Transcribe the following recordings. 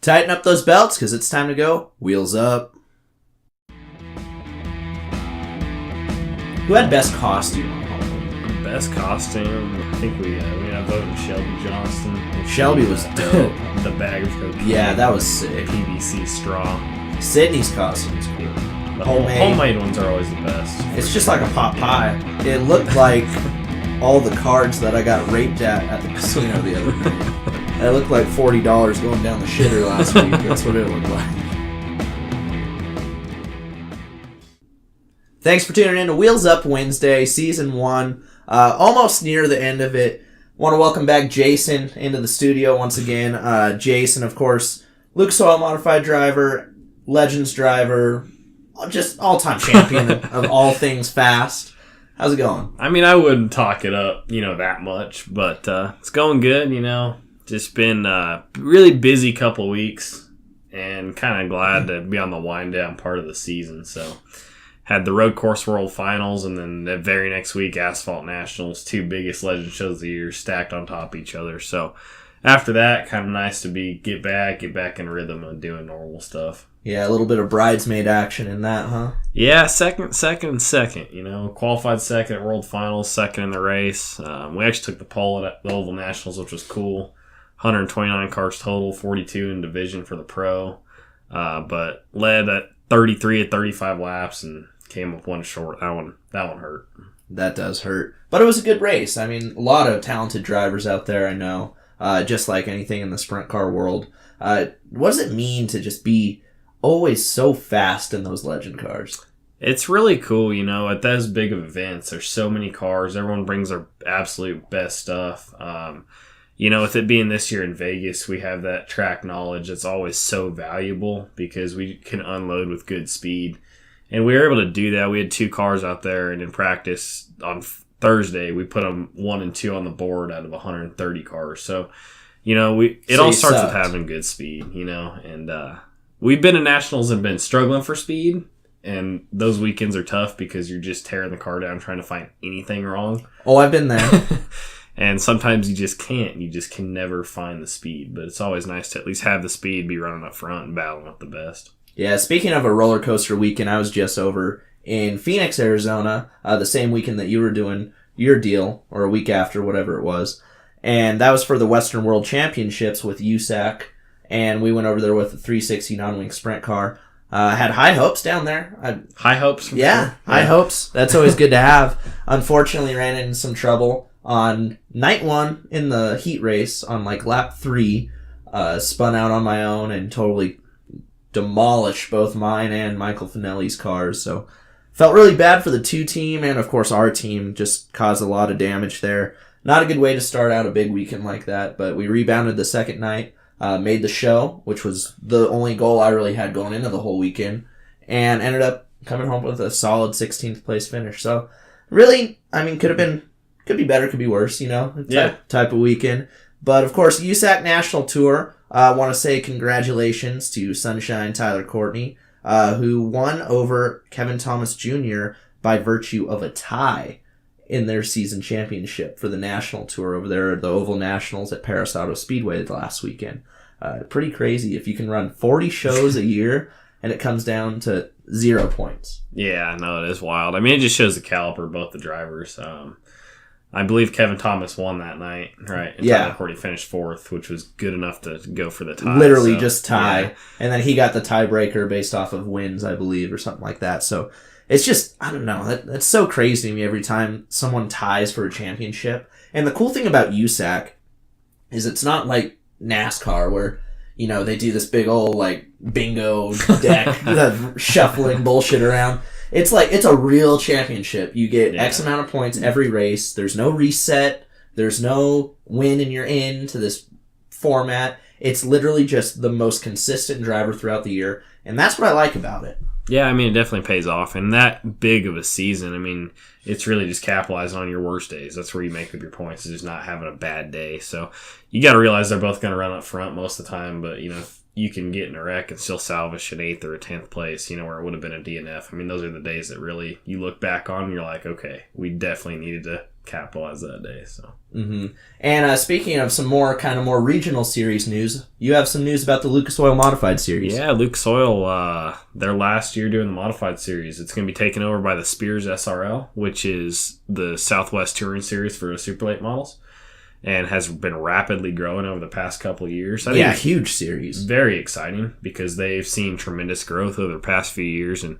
Tighten up those belts because it's time to go wheels up. Who had best costume on Halloween? Best costume? I think we have voted Shelby Johnston. Shelby was dope. The bag of cocaine. Yeah, that was sick. PVC straw. Sydney's costume was cool. The homemade ones are always the best. It's just like a pot pie. It looked like all the cards that I got raped at the casino the other night. It looked like $40 going down the shitter last week. That's what it looked like. Thanks for tuning in to Wheels Up Wednesday, Season 1. Almost near the end of it. Want to welcome back Jason into the studio once again. Jason, of course, Lucas Oil Modified driver, Legends driver, just all-time champion of all things fast. How's it going? I mean, I wouldn't talk it up, that much, but it's going good, Just been a really busy couple of weeks and kind of glad to be on the wind-down part of the season. So, had the Road Course World Finals and then the very next week, Asphalt Nationals, 2 biggest legend shows of the year stacked on top of each other. So, after that, kind of nice to get back in rhythm and doing normal stuff. Yeah, a little bit of bridesmaid action in that, huh? Yeah, second. Qualified second at World Finals, second in the race. We actually took the pole at the Oval Nationals, which was cool. 129 cars total, 42 in division for the pro. But led at 33 at 35 laps and came up one short. That one hurt. That does hurt. But it was a good race. I mean, a lot of talented drivers out there, I know. Just like anything in the sprint car world. What does it mean to just be always so fast in those legend cars? It's really cool, at those big of events, there's so many cars. Everyone brings their absolute best stuff. With it being this year in Vegas, we have that track knowledge that's always so valuable because we can unload with good speed. And we were able to do that. We had 2 cars out there, and in practice on Thursday, we put them 1 and 2 on the board out of 130 cars. So, it all starts with having good speed, and we've been in nationals and been struggling for speed, and those weekends are tough because you're just tearing the car down trying to find anything wrong. Oh, I've been there. And sometimes you just can't. You just can never find the speed. But it's always nice to at least have the speed, be running up front and battling with the best. Yeah, speaking of a roller coaster weekend, I was just over in Phoenix, Arizona, the same weekend that you were doing your deal, or a week after, whatever it was. And that was for the Western World Championships with USAC. And we went over there with a 360 non-wing sprint car. Had high hopes down there. High hopes? Yeah, high hopes. That's always good to have. Unfortunately, ran into some trouble on night 1 in the heat race on lap 3. Spun out on my own and totally demolished both mine and Michael Finelli's cars. So felt really bad for the 2 team, and of course our team just caused a lot of damage there. Not a good way to start out a big weekend like that, but we rebounded the second night. Made the show, which was the only goal I really had going into the whole weekend, and ended up coming home with a solid 16th place finish. So, really, I mean, could be better, could be worse, type of weekend. But, of course, USAC National Tour, I want to say congratulations to Sunshine Tyler Courtney, who won over Kevin Thomas Jr. by virtue of a tie in their season championship for the National Tour over there at the Oval Nationals at Paris Auto Speedway last weekend. Pretty crazy if you can run 40 shows a year and it comes down to 0 points. Yeah, no, it is wild. I mean, it just shows the caliber of both the drivers. I believe Kevin Thomas won that night, right? And Tyler Courtney finished 4th, which was good enough to go for the tie. Literally just tie. Yeah. And then he got the tiebreaker based off of wins, I believe, or something like that. So it's just, I don't know, that's so crazy to me every time someone ties for a championship. And the cool thing about USAC is it's not like NASCAR where, they do this big old, bingo deck, shuffling bullshit around. It's it's a real championship. You get X amount of points every race. There's no reset. There's no win and you're in to this format. It's literally just the most consistent driver throughout the year. And that's what I like about it. Yeah, I mean, it definitely pays off. And that big of a season, I mean, it's really just capitalizing on your worst days. That's where you make up your points, is just not having a bad day. So you got to realize they're both going to run up front most of the time. But, you can get in a wreck and still salvage an 8th or a 10th place, where it would have been a DNF. I mean, those are the days that really you look back on and you're like, okay, we definitely needed to capitalize that day. So. Mm-hmm. And speaking of some more regional series news, you have some news about the Lucas Oil Modified Series. Yeah, Lucas Oil, their last year doing the Modified Series, it's going to be taken over by the Spears SRL, which is the Southwest Touring Series for the super late models, and has been rapidly growing over the past couple of years. I think huge series. Very exciting because they've seen tremendous growth over the past few years, and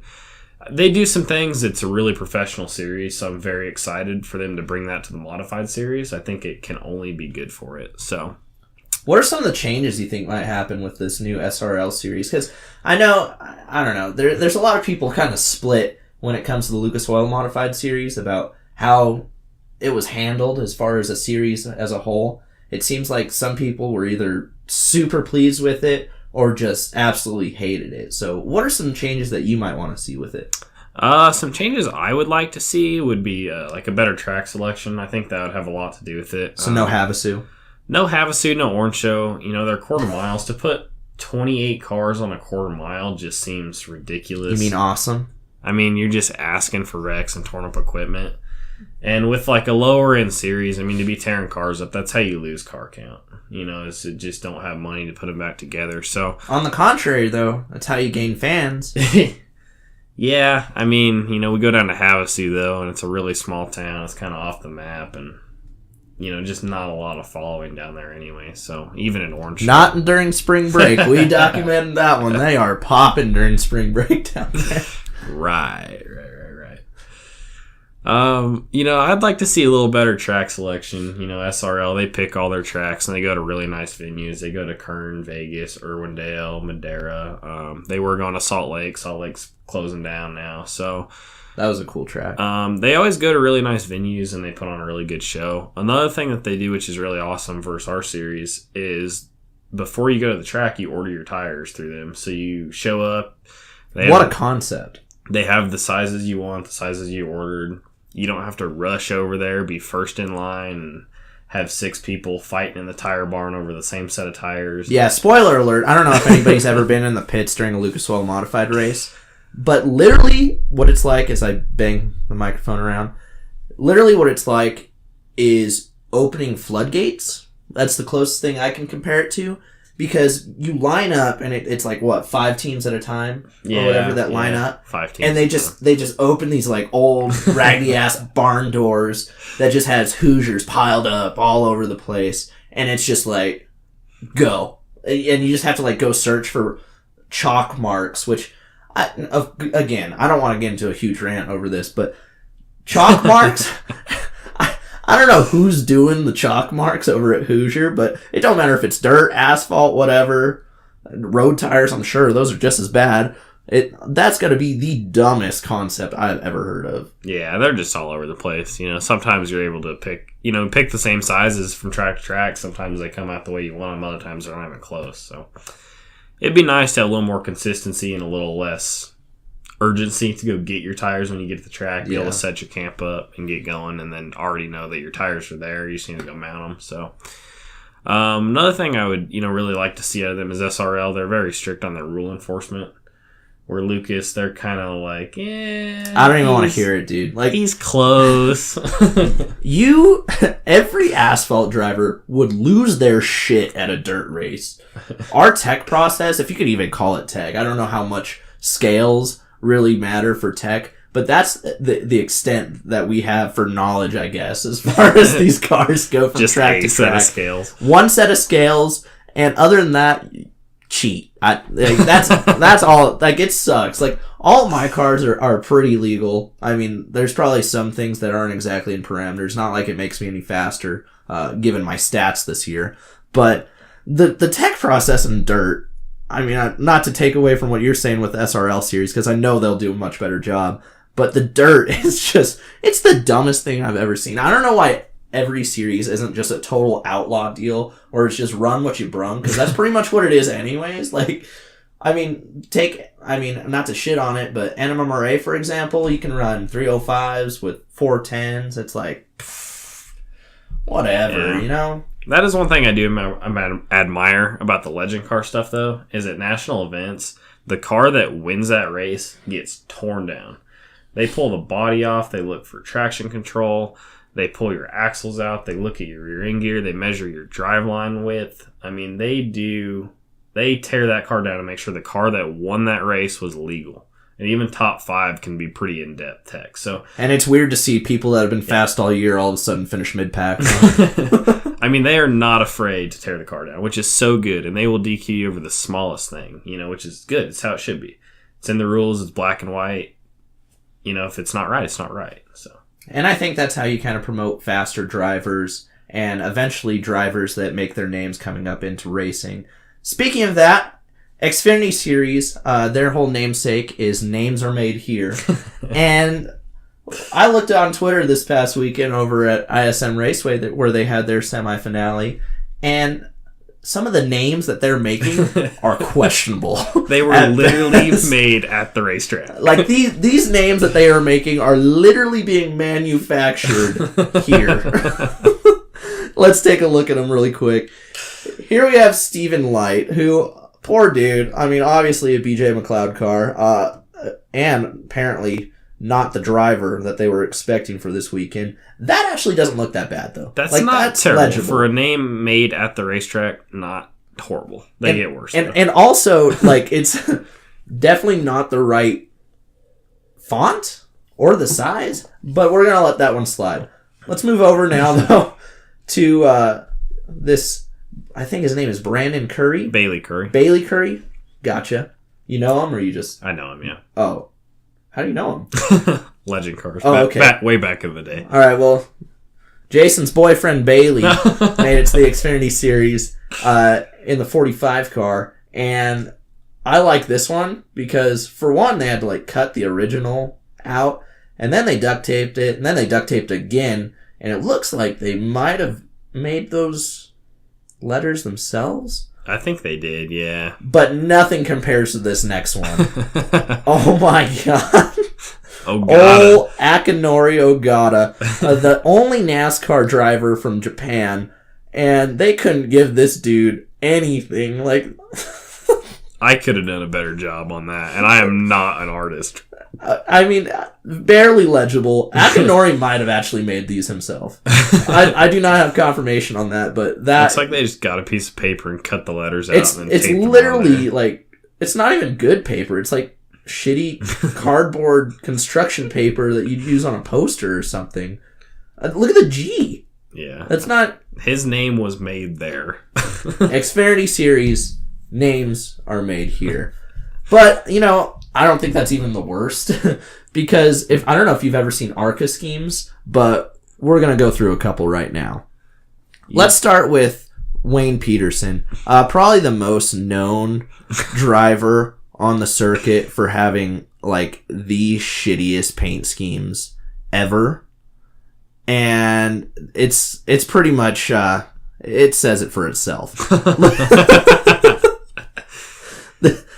they do some things. It's a really professional series, so I'm very excited for them to bring that to the Modified Series. I think it can only be good for it. So, what are some of the changes you think might happen with this new SRL series? Because I don't know, there's a lot of people kind of split when it comes to the Lucas Oil Modified Series about how it was handled as far as a series as a whole. It seems like some people were either super pleased with it or just absolutely hated it. So what are some changes that you might want to see with it? Some changes I would like to see would be like a better track selection. I think that would have a lot to do with it. So no Havasu? No Havasu, no Orange Show. They're quarter miles. To put 28 cars on a quarter mile just seems ridiculous. You mean awesome? I mean, you're just asking for wrecks and torn up equipment. And with like a lower end series, to be tearing cars up, that's how you lose car count. Is you just don't have money to put them back together. So on the contrary, though, that's how you gain fans. Yeah, we go down to Havasu though, and it's a really small town. It's kind of off the map, and just not a lot of following down there anyway. So even in Orange, not during spring break. We documented that one. They are popping during spring break down there. Right. I'd like to see a little better track selection. SRL, they pick all their tracks and they go to really nice venues. They go to Kern, Vegas, Irwindale, Madera. They were going to Salt Lake. Salt Lake's closing down now. So that was a cool track. They always go to really nice venues and they put on a really good show. Another thing that they do, which is really awesome versus our series, is before you go to the track, you order your tires through them. So you show up. What a concept. They have the sizes you want, the sizes you ordered. You don't have to rush over there, be first in line, and have 6 people fighting in the tire barn over the same set of tires. Yeah, spoiler alert. I don't know if anybody's ever been in the pits during a Lucas Oil Modified race, but literally what it's like, as I bang the microphone around, literally what it's like is opening floodgates. That's the closest thing I can compare it to. Because you line up and it's like 5 teams at a time or whatever that line up, 5 teams, and they just open these like old raggedy ass barn doors that just has Hoosiers piled up all over the place, and it's just like go, and you just have to like go search for chalk marks. Which, again, I don't want to get into a huge rant over this, but chalk marks. I don't know who's doing the chalk marks over at Hoosier, but it don't matter if it's dirt, asphalt, whatever. Road tires, I'm sure those are just as bad. That's got to be the dumbest concept I've ever heard of. Yeah, they're just all over the place. Sometimes you're able to pick the same sizes from track to track. Sometimes they come out the way you want them. Other times they're not even close. So it'd be nice to have a little more consistency and a little less urgency to go get your tires when you get to the track, be able to set your camp up and get going, and then already know that your tires are there. You just need to go mount them. So another thing I would really like to see out of them is SRL. They're very strict on their rule enforcement, where Lucas, they're kind of like, I don't even want to hear it, dude. Like, he's close. Every asphalt driver would lose their shit at a dirt race. Our tech process, if you could even call it tech, I don't know how much scales really matter for tech, but that's the extent that we have for knowledge, I guess, as far as these cars go from just track to track. Set of scales. One set of scales, and other than that, cheat. That's all. Like, it sucks. Like, all my cars are pretty legal. There's probably some things that aren't exactly in parameters. Not like it makes me any faster, given my stats this year. But the tech process in dirt, not to take away from what you're saying with the SRL series, because I know they'll do a much better job, but the dirt is it's the dumbest thing I've ever seen. I don't know why every series isn't just a total outlaw deal, or it's just run what you brung, because that's pretty much what it is anyways. Like, not to shit on it, but NMMRA, for example, you can run 305s with 410s. It's like, whatever, That is one thing I do admire about the legend car stuff, though, is at national events, the car that wins that race gets torn down. They pull the body off. They look for traction control. They pull your axles out. They look at your rear end gear. They measure your driveline width. I mean, they tear that car down to make sure the car that won that race was legal. And even top 5 can be pretty in-depth tech. And it's weird to see people that have been fast all year all of a sudden finish mid-pack. I mean, they are not afraid to tear the car down, which is so good. And they will DQ you over the smallest thing, which is good. It's how it should be. It's in the rules. It's black and white. If it's not right, it's not right. And I think that's how you kind of promote faster drivers and eventually drivers that make their names coming up into racing. Speaking of that, Xfinity Series, their whole namesake is names are made here. And I looked on Twitter this past weekend over at ISM Raceway where they had their semifinale, and some of the names that they're making are questionable. They were literally made at the racetrack. Like these names that they are making are literally being manufactured here. Let's take a look at them really quick. Here we have Stephen Light, who, poor dude. I mean, obviously a BJ McLeod car, and apparently not the driver that they were expecting for this weekend. That actually doesn't look that bad, though. That's terrible. Legible. For a name made at the racetrack, not horrible. They get worse. And also, it's definitely not the right font or the size, but we're going to let that one slide. Let's move over now, though, to this, I think his name is Brandon Curry. Bailey Curry. Bailey Curry? Gotcha. You know him, or you just... I know him, yeah. Oh. How do you know him? Legend cars. Oh, okay. Way back in the day. All right, well, Jason's boyfriend Bailey made it to the Xfinity Series in the 45 car, and I like this one because, for one, they had to cut the original out, and then they duct taped it, and then they duct taped again, and it looks like they might have made those letters themselves. I think they did, yeah. But nothing compares to this next one. Oh my god. Ogata. Akinori Ogata, the only NASCAR driver from Japan, and they couldn't give this dude anything. I could have done a better job on that, and I am not an artist. I mean, barely legible. Akinori might have actually made these himself. I do not have confirmation on that, but that... It's like they just got a piece of paper and cut the letters out. It's literally, it's not even good paper. It's like shitty cardboard construction paper that you'd use on a poster or something. Look at the G. Yeah. That's not... His name was made there. Xfinity Series names are made here. But, I don't think that's even the worst. Because I don't know if you've ever seen ARCA schemes, but we're going to go through a couple right now. Yeah. Let's start with Wayne Peterson. Probably the most known driver on the circuit for having, the shittiest paint schemes ever. And it's pretty much, it says it for itself.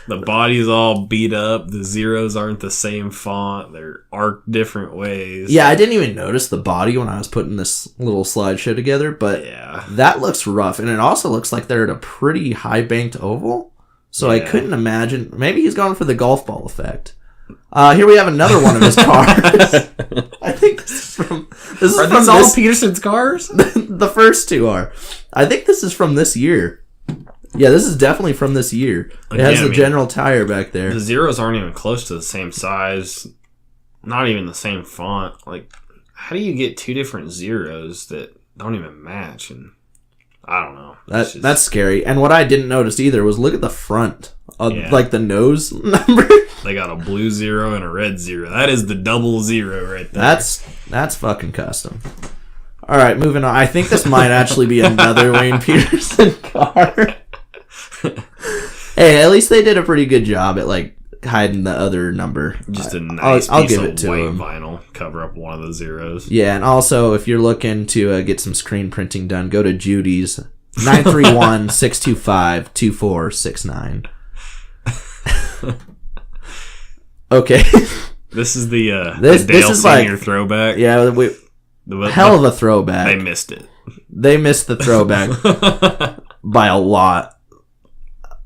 The body's all beat up. The zeros aren't the same font. They're arced different ways. Yeah, I didn't even notice the body when I was putting this little slideshow together, but yeah, that looks rough. And it also looks like they're at a pretty high banked oval. So yeah. I couldn't imagine. Maybe he's going for the golf ball effect. Here we have another one of his cars. I think this is from... Are these all Peterson's cars? The first two are. I think this is from this year. Yeah, this is definitely from this year. It has the general tire back there. The zeros aren't even close to the same size. Not even the same font. How do you get two different zeros that don't even match? And I don't know. That's scary. And what I didn't notice either was look at the front. The nose number. They got a blue zero and a red zero. That is the double zero right there. That's fucking custom. All right, moving on. I think this might actually be another Wayne Peterson car. Hey, at least they did a pretty good job at hiding the other number. Just a nice I'll piece give of it to white him. vinyl cover up one of the zeros. Yeah, and also if you're looking to get some screen printing done, go to Judy's 931-625-2469. Okay. This is the Dale Senior throwback. Yeah, hell of a throwback. They missed it. They missed the throwback by a lot.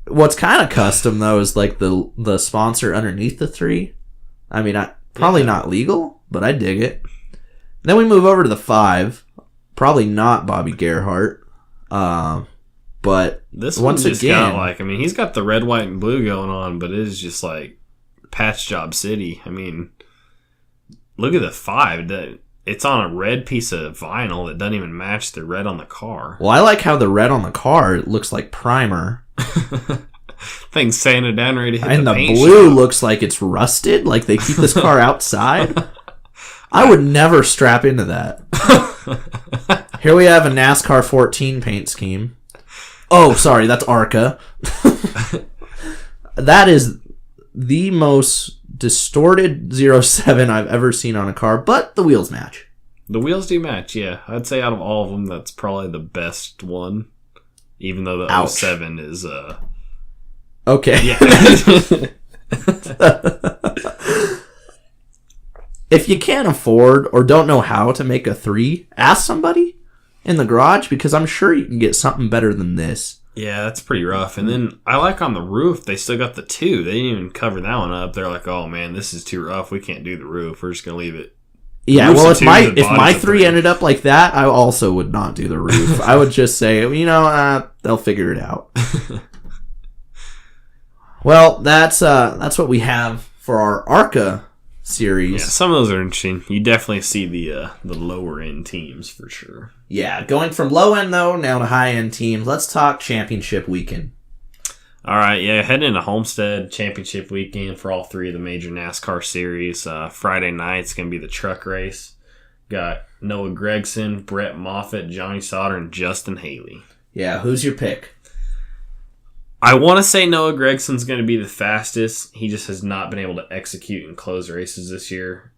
What's kind of custom, though, is like the sponsor underneath the 3. I mean, probably not legal, but I dig it. Then we move over to the 5. Probably not Bobby Gerhart. But this once just again, got like, I mean, he's got the red, white, and blue going on, but it is just like Patch Job City. I mean, look at the 5. It's on a red piece of vinyl that doesn't even match the red on the car. Well, I like how the red on the car looks like primer. Thing's sanded down, ready to hit and the the paint blue shop. looks like it's rusted. Like they keep this car outside. I would never strap into that. Here we have a NASCAR 14 paint scheme. Oh, sorry, that's ARCA. That is the most distorted 07 I've ever seen on a car, but the wheels match. The wheels do match, yeah. I'd say out of all of them, that's probably the best one. Even though the Ouch. 07 is... Okay. Yeah. If you can't afford or don't know how to make a 3, ask somebody in the garage, because I'm sure you can get something better than this. Yeah, that's pretty rough. And then I like on the roof, they still got the 2. They didn't even cover that one up. They're like, oh man, this is too rough. We can't do the roof. We're just going to leave it. Yeah, well, if my 3 ended up like that, I also would not do the roof. I would just say, they'll figure it out. Well, that's what we have for our ARCA series. Yeah, some of those are interesting. You definitely see the lower end teams for sure. Yeah, going from low end though now to high end teams. Let's talk championship weekend. All right, yeah, heading into Homestead championship weekend for all 3 of the major NASCAR series. Friday night's going to be the truck race. Got Noah Gragson, Brett Moffitt, Johnny Sauter, and Justin Haley. Yeah, who's your pick? I want to say Noah Gregson's going to be the fastest. He just has not been able to execute and close races this year.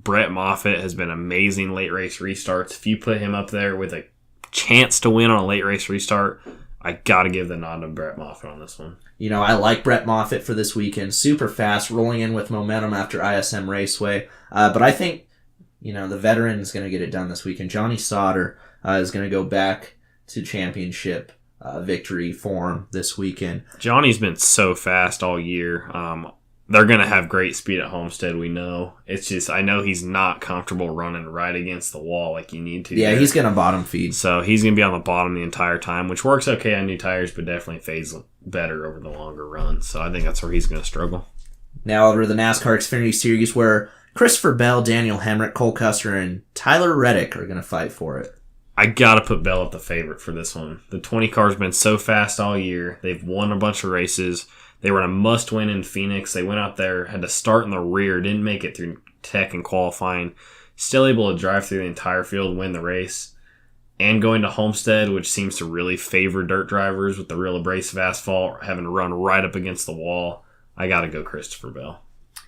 Brett Moffitt has been amazing late race restarts. If you put him up there with a chance to win on a late race restart, I got to give the nod to Brett Moffitt on this one. I like Brett Moffitt for this weekend. Super fast, rolling in with momentum after ISM Raceway. But I think, the veteran is going to get it done this weekend. Johnny Sauter is going to go back to championship victory form this weekend. Johnny's been so fast all year. They're going to have great speed at Homestead, we know. It's just, I know he's not comfortable running right against the wall like you need to. Yeah, he's going to bottom feed. So he's going to be on the bottom the entire time, which works okay on new tires, but definitely fades better over the longer run. So I think that's where he's going to struggle. Now over to the NASCAR Xfinity Series, where Christopher Bell, Daniel Hemrick, Cole Custer, and Tyler Reddick are going to fight for it. I got to put Bell at the favorite for this one. The 20 car's been so fast all year. They've won a bunch of races. They were in a must-win in Phoenix. They went out there, had to start in the rear, didn't make it through tech and qualifying. Still able to drive through the entire field, win the race. And going to Homestead, which seems to really favor dirt drivers with the real abrasive asphalt, having to run right up against the wall. I got to go Christopher Bell.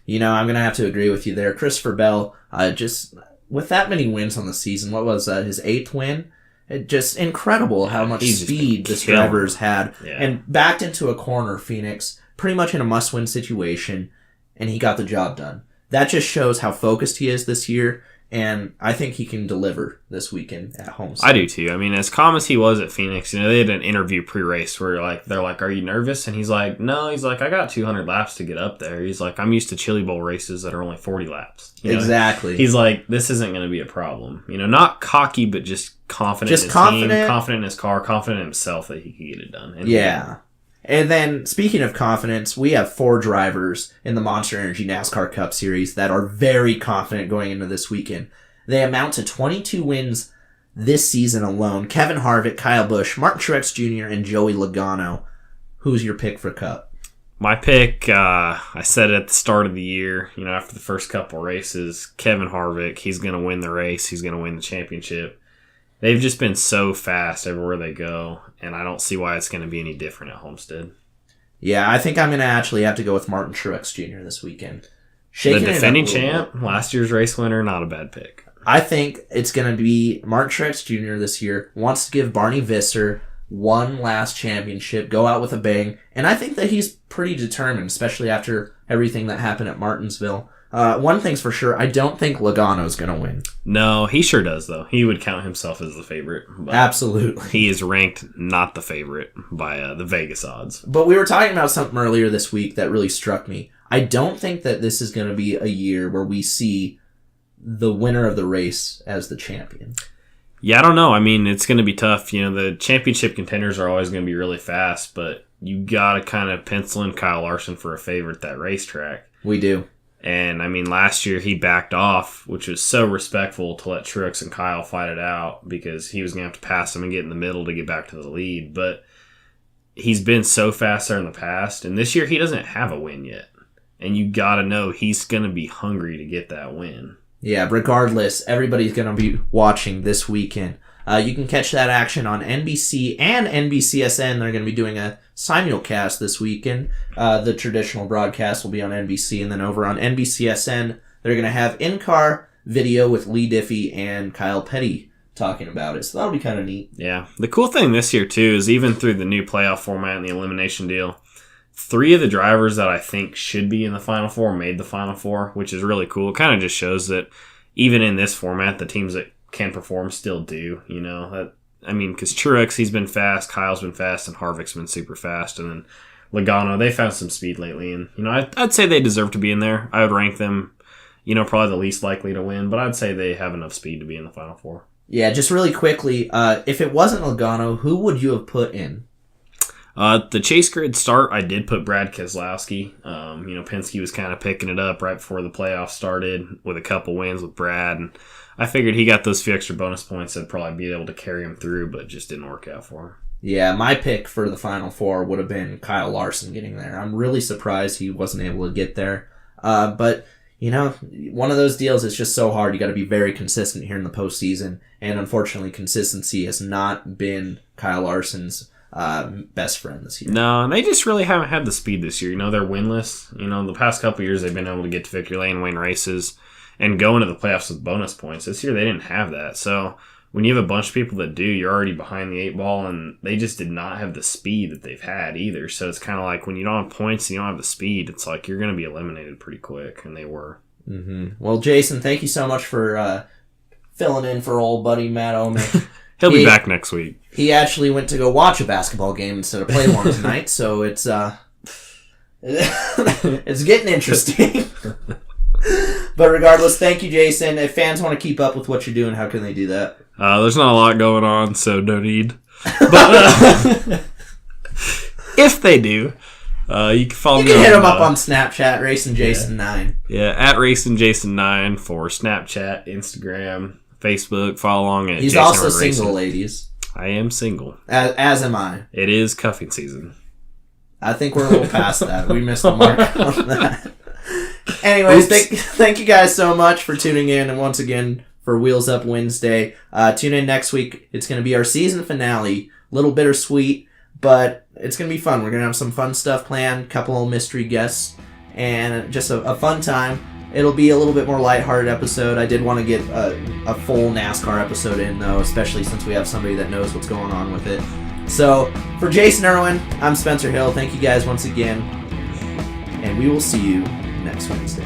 I'm going to have to agree with you there. Christopher Bell, just with that many wins on the season, what was his 8th win? Just incredible how much speed this driver's had. Yeah. And backed into a corner, Phoenix, pretty much in a must-win situation, and he got the job done. That just shows how focused he is this year, and I think he can deliver this weekend at home. I do too. I mean, as calm as he was at Phoenix, they had an interview pre-race where they're like, "Are you nervous?" And he's like, "No." He's like, "I got 200 laps to get up there." He's like, "I'm used to Chili Bowl races that are only 40 laps." Exactly. He's like, "This isn't going to be a problem." Not cocky, but just confident in his team, confident in his car, confident in himself that he can get it done. Yeah. And then, speaking of confidence, we have 4 drivers in the Monster Energy NASCAR Cup Series that are very confident going into this weekend. They amount to 22 wins this season alone. Kevin Harvick, Kyle Busch, Martin Truex Jr., and Joey Logano. Who's your pick for Cup? My pick, I said it at the start of the year, after the first couple races, Kevin Harvick, he's going to win the race. He's going to win the championship. They've just been so fast everywhere they go, and I don't see why it's going to be any different at Homestead. Yeah, I think I'm going to actually have to go with Martin Truex Jr. this weekend. The defending champ, last year's race winner, not a bad pick. I think it's going to be Martin Truex Jr. this year. Wants to give Barney Visser one last championship, go out with a bang, and I think that he's pretty determined, especially after everything that happened at Martinsville. One thing's for sure, I don't think Logano's going to win. No, he sure does, though. He would count himself as the favorite. Absolutely. He is ranked not the favorite by the Vegas odds. But we were talking about something earlier this week that really struck me. I don't think that this is going to be a year where we see the winner of the race as the champion. Yeah, I don't know. I mean, it's going to be tough. You know, the championship contenders are always going to be really fast, but you got to kind of pencil in Kyle Larson for a favorite at that racetrack. We do. And, I mean, last year he backed off, which was so respectful to let Truex and Kyle fight it out because he was going to have to pass him and get in the middle to get back to the lead. But he's been so fast there in the past, and this year he doesn't have a win yet. And you got to know he's going to be hungry to get that win. Yeah, regardless, everybody's going to be watching this weekend. You can catch that action on NBC and NBCSN. They're going to be doing a simulcast this weekend. The traditional broadcast will be on NBC, and then over on NBCSN, they're going to have in-car video with Lee Diffie and Kyle Petty talking about it. So that'll be kind of neat. Yeah. The cool thing this year, too, is even through the new playoff format and the elimination deal, 3 of the drivers that I think should be in the Final Four made the Final Four, which is really cool. It kind of just shows that even in this format, the teams that can perform still do, you know. Because Truex, he's been fast, Kyle's been fast, and Harvick's been super fast. And then Logano, they found some speed lately. And, you know, I'd say they deserve to be in there. I would rank them, you know, probably the least likely to win, but I'd say they have enough speed to be in the Final Four. Yeah, just really quickly, if it wasn't Logano, who would you have put in? The chase grid start, I did put Brad Keselowski. You know, Penske was kind of picking it up right before the playoffs started with a couple wins with Brad, and I figured he got those few extra bonus points that'd probably be able to carry him through, but it just didn't work out for him. Yeah, my pick for the Final Four would have been Kyle Larson getting there. I'm really surprised he wasn't able to get there. But, you know, one of those deals is just so hard. You got to be very consistent here in the postseason, and unfortunately, consistency has not been Kyle Larson's best friend this year. No, and they just really haven't had the speed this year. You know, they're winless. You know, the past couple years they've been able to get to victory lane, win races, and go into the playoffs with bonus points. This year they didn't have that. So when you have a bunch of people that do, you're already behind the 8 ball, and they just did not have the speed that they've had either. So it's kind of like when you don't have points and you don't have the speed, it's like you're going to be eliminated pretty quick, and they were. Mm-hmm. Well, Jason, thank you so much for filling in for old buddy Matt Omick. He'll be back next week. He actually went to go watch a basketball game instead of play one tonight, so it's it's getting interesting. But regardless, thank you, Jason. If fans want to keep up with what you're doing, how can they do that? There's not a lot going on, so no need. But if they do, you can follow me. You can hit him up on Snapchat, RacingJason9. Yeah, at RacingJason9 for Snapchat, Instagram, Facebook. Follow along at He's Jason also Irwin single, Racing. ladies. I am single. As am I. It is cuffing season. I think we're a little past that. We missed the mark on that. Anyways, thank you guys so much for tuning in, and once again for Wheels Up Wednesday. Tune in next week. It's going to be our season finale. Little bittersweet, but it's going to be fun. We're going to have some fun stuff planned, couple of mystery guests, and just a fun time. It'll be a little bit more lighthearted episode. I did want to get a full NASCAR episode in, though, especially since we have somebody that knows what's going on with it. So, for Jason Irwin, I'm Spencer Hill. Thank you guys once again, and we will see you next Wednesday.